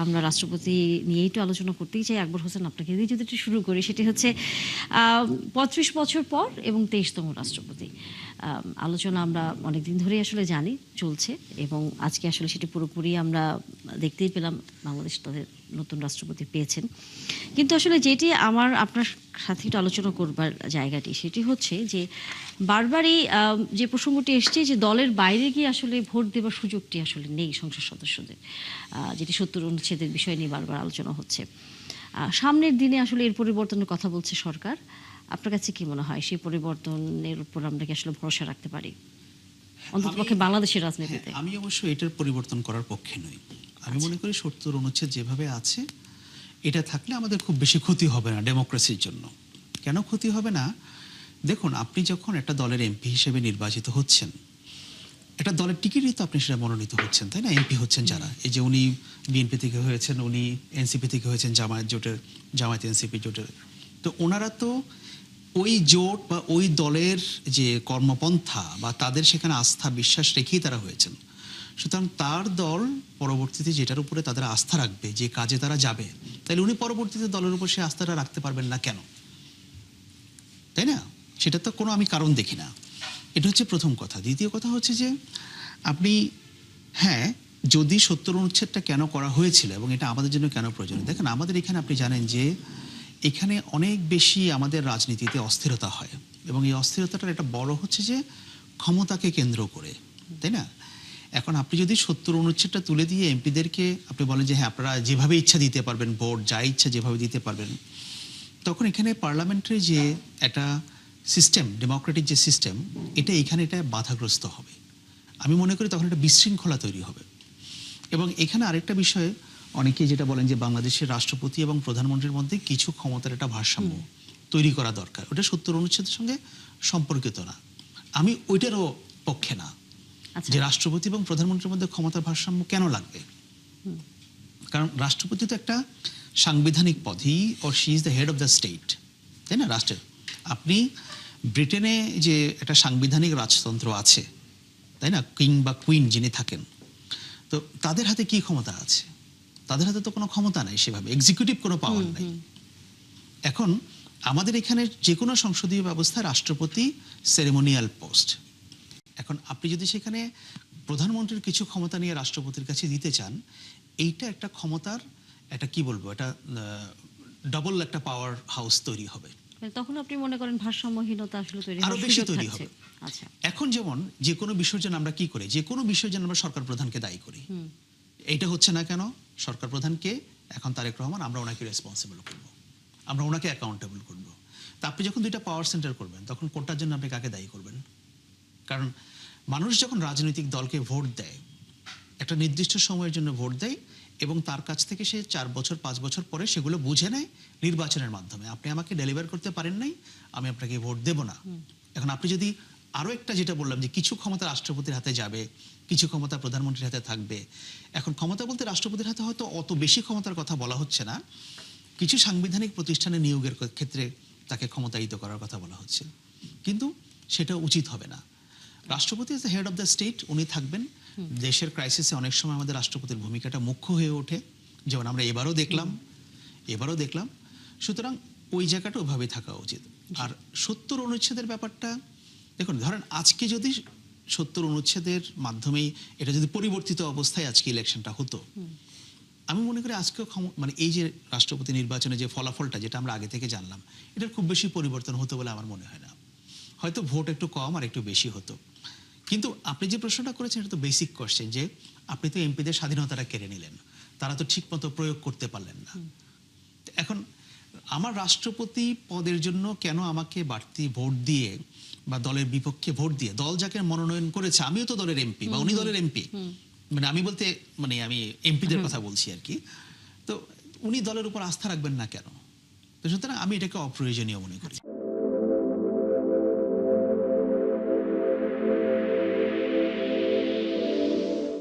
আমরা রাষ্ট্রপতি নিয়েই তো আলোচনা করতেই চাই। আকবর হোসেন, আপনাকে দিয়ে যদি একটু শুরু করি, সেটি হচ্ছে ৩৫ বছর পর এবং ২৩তম রাষ্ট্রপতি আলোচনা আমরা অনেকদিন ধরেই আসলে জানি চলছে, এবং আজকে আসলে সেটি পুরোপুরি আমরা দেখতেই পেলাম, বাংলাদেশ তাদের নতুন রাষ্ট্রপতি পেয়েছেন। কিন্তু আসলে যেটি আমার আপনার সাথে একটু আলোচনা করবার জায়গাটি, সেটি হচ্ছে যে বারবারই যে প্রসঙ্গটি এসছে যে দলের বাইরে গিয়ে আসলে ভোট দেওয়ার সুযোগটি আসলে নেই সংসদ সদস্যদের, যেটি ৭০ অনুচ্ছেদের বিষয় নিয়ে বারবার আলোচনা হচ্ছে। সামনের দিনে আসলে এর পরিবর্তনের কথা বলছে সরকার। আপনার কাছে কি মনে হয় সেই পরিবর্তনের উপর আমরা কি আসলে ভরসা রাখতে পারি অন্ততপক্ষে বাংলাদেশের রাজনীতিতে? আমি অবশ্য এটার পরিবর্তন করার পক্ষে নই। আমি মনে করি ৭০ অনুচ্ছেদ যেভাবে আছে এটা থাকলে আমাদের খুব বেশি ক্ষতি হবে না ডেমোক্রেসির জন্য। কেন ক্ষতি হবে না? দেখুন, আপনি যখন একটা দলের এমপি হিসেবে নির্বাচিত হচ্ছেন, একটা দলের টিকিটই তো আপনি সেটা মনোনীত হচ্ছেন, তাই না? এমপি হচ্ছেন যারা, এই যে উনি বিএনপি থেকে হয়েছেন, উনি এনসিপি থেকে হয়েছেন, জামায়াত এনসিপি জোটের, তো ওনারা তো ওই জোট বা ওই দলের যে কর্মপন্থা বা তাদের সেখানে আস্থা বিশ্বাস রেখেই তারা হয়েছেন। সুতরাং তার দল পরবর্তীতে যেটার উপরে তাদের আস্থা রাখবে, যে কাজে তারা যাবে, তাহলে উনি পরবর্তীতে দলের উপর সে আস্থাটা রাখতে পারবেন না কেন? তাই না? সেটা তো কোনো আমি কারণ দেখি না। এটা হচ্ছে প্রথম কথা। দ্বিতীয় কথা হচ্ছে যে আপনি, হ্যাঁ, যদি ৭০ অনুচ্ছেদটা কেন করা হয়েছিল এবং এটা আমাদের জন্য কেন প্রয়োজনীয়, দেখেন আমাদের এখানে আপনি জানেন যে এখানে অনেক বেশি আমাদের রাজনীতিতে অস্থিরতা হয়, এবং এই অস্থিরতাটার একটা বড় হচ্ছে যে ক্ষমতাকে কেন্দ্র করে, তাই না? এখন আপনি যদি ৭০ অনুচ্ছেদটা তুলে দিয়ে এমপিদেরকে আপনি বলেন যে হ্যাঁ আপনারা যেভাবে ইচ্ছা দিতে পারবেন ভোট, যা ইচ্ছা যেভাবে দিতে পারবেন, তখন এখানে পার্লামেন্টারি যে একটা সিস্টেম, ডেমোক্রেটিক যে সিস্টেম, এটা বাধাগ্রস্ত হবে। আমি মনে করি তখন একটা বিশৃঙ্খলা তৈরি হবে। এবং এখানে আরেকটা বিষয়, অনেকেই যেটা বলেন যে বাংলাদেশের রাষ্ট্রপতি এবং প্রধানমন্ত্রীর মধ্যে কিছু ক্ষমতার একটা ভারসাম্য তৈরি করা দরকার। ওটা ৭০ অনুচ্ছেদের সঙ্গে সম্পর্কিত না। আমি ওইটারও পক্ষে না যে রাষ্ট্রপতি এবং প্রধানমন্ত্রীর মধ্যে ক্ষমতার ভারসাম্য কেন লাগবে। কারণ রাষ্ট্রপতি তো একটা সাংবিধানিক পদ, he or she is the head of the state, তাই না, রাষ্ট্রের। আপনি ব্রিটেনে যে একটা সাংবিধানিক রাজতন্ত্র আছে, তাই না, কিং বা কুইন যিনি থাকেন, তো তাদের হাতে কি ক্ষমতা আছে? তাদের হাতে তো কোনো ক্ষমতা নাই, সেভাবে এক্সিকিউটিভ কোনো পাওয়ার নাই। এখন আমাদের এখানে যে কোনো সংসদীয় ব্যবস্থায় রাষ্ট্রপতি সেরেমোনিয়াল পোস্ট। এখন আপনি যদি সেখানে প্রধানমন্ত্রীর কিছু ক্ষমতা নিয়ে রাষ্ট্রপতির কাছে দিতে চান, এইটা একটা ক্ষমতার একটা কি বলবো, এটা ডাবল একটা পাওয়ার হাউস তৈরি হবে। তখন আপনি মনে করেন ভারসাম্যহীনতা আসলে আরো বেশি তৈরি হবে। আচ্ছা, এখন যেমন যে কোনো বিসর্জন আমরা কি করি, যে কোনো বিসর্জন আমরা সরকার প্রধানকে দায়ী করি। এইটা হচ্ছে না কেন? সরকার প্রধানকে এখন তারেক রহমান, আমরা ওনাকে রেসপন্সিবল করব, আমরা ওনাকে অ্যাকাউন্টেবল করব। তা আপনি যখন দুইটা পাওয়ার সেন্টার করবেন, তখন কোনটার জন্য আপনি কাকে দায়ী করবেন? কারণ মানুষ যখন রাজনৈতিক দলকে ভোট দেয়, একটা নির্দিষ্ট সময়ের জন্য ভোট দেয়, এবং তার কাছ থেকে সে 4 বছর 5 বছর পরে সেগুলো বুঝে নেয় নির্বাচনের মাধ্যমে। আপনি আমাকে ডেলিভার করতে পারেন নাই, আমি আপনাকে ভোট দেব না। এখন আপনি যদি আরো একটা যেটা বললাম যে কিছু ক্ষমতা রাষ্ট্রপতির হাতে যাবে, কিছু ক্ষমতা প্রধানমন্ত্রীর হাতে থাকবে। এখন ক্ষমতা বলতে রাষ্ট্রপতির হাতে হয়তো অত বেশি ক্ষমতার কথা বলা হচ্ছে না, কিছু সাংবিধানিক প্রতিষ্ঠানে নিয়োগের ক্ষেত্রে তাকে ক্ষমতায়িত করার কথা বলা হচ্ছে, কিন্তু সেটা উচিত হবে না। রাষ্ট্রপতি is the head of the state, উনি থাকবেন। দেশের ক্রাইসিসে অনেক সময় আমাদের রাষ্ট্রপতির ভূমিকাটা মুখ্য হয়ে ওঠে, যেমন আমরা এবারও দেখলাম। সুতরাং ওই জায়গাটা ওইভাবে থাকা উচিত। আর ৭০ অনুচ্ছেদের ব্যাপারটা, দেখুন, ধরেন আজকে যদি ৭০ অনুচ্ছেদের মাধ্যমেই এটা যদি পরিবর্তিত অবস্থায় আজকে ইলেকশনটা হতো, আমি মনে করি আজকেও মানে এই যে রাষ্ট্রপতি নির্বাচনে যে ফলাফলটা, যেটা আমরা আগে থেকে জানলাম, এটার খুব বেশি পরিবর্তন হতো বলে আমার মনে হয় না। হয়তো ভোট একটু কম আর একটু বেশি হতো। কিন্তু আপনি যে প্রশ্নটা করেছেন এটা তো বেসিক কোশ্চেন, যে আপনি তো এমপিদের স্বাধীনতাটা কেড়ে নিলেন, তারা তো ঠিক মতো প্রয়োগ করতে পারলেন না। এখন আমার রাষ্ট্রপতি পদের জন্য কেন আমাকে বাড়তি ভোট দিয়ে বা দলের বিপক্ষে ভোট দিয়ে, দল যাকে মনোনয়ন করেছে, আমিও তো দলের এমপি বা উনি দলের এমপি, মানে আমি বলতে মানে আমি এমপিদের কথা বলছি আর কি, তো উনি দলের উপর আস্থা রাখবেন না কেন? তো সুতরাং আমি এটাকে অপ্রয়োজনীয় মনে করি।